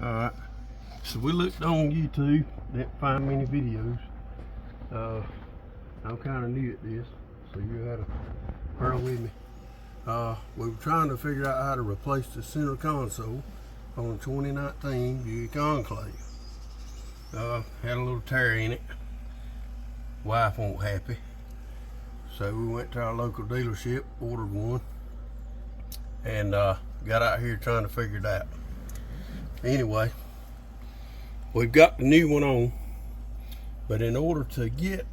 Alright, so we looked on YouTube, didn't find many videos. I'm kind of new at this, so you had to bear with me. We were trying to figure out how to replace the center console on the 2019 Buick Enclave. Had a little tear in it. Wife wasn't happy, so we went to our local dealership, ordered one, and got out here trying to figure it out. Anyway, we've got the new one on, but in order to get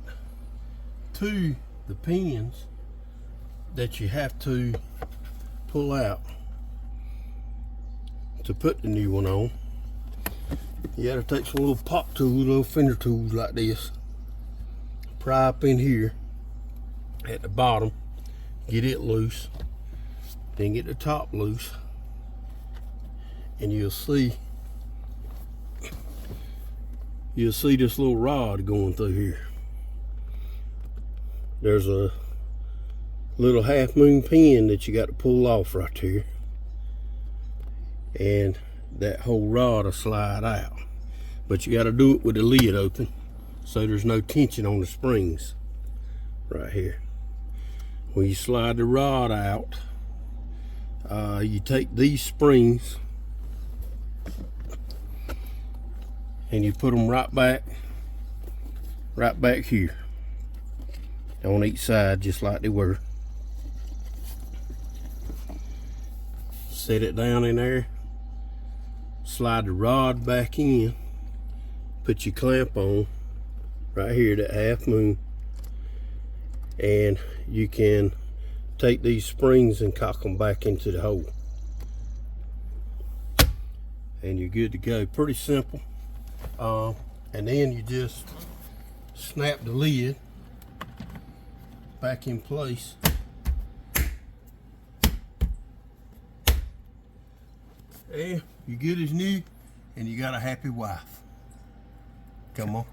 to the pins that you have to pull out to put the new one on, you gotta take some little pop tools, little fender tools like this, pry up in here at the bottom, get it loose, then get the top loose, and you'll see this little rod going through here. There's a little half moon pin that you got to pull off right here, and that whole rod will slide out, but you got to do it with the lid open so there's no tension on the springs right here. When you slide the rod out, you take these springs and you put them right back here on each side, just like they were. Set it down in there, slide the rod back in, put your clamp on right here, that half moon, and you can take these springs and cock them back into the hole, and you're good to go. Pretty simple. And then you just snap the lid back in place, and you're good as new, and you got a happy wife. Come on.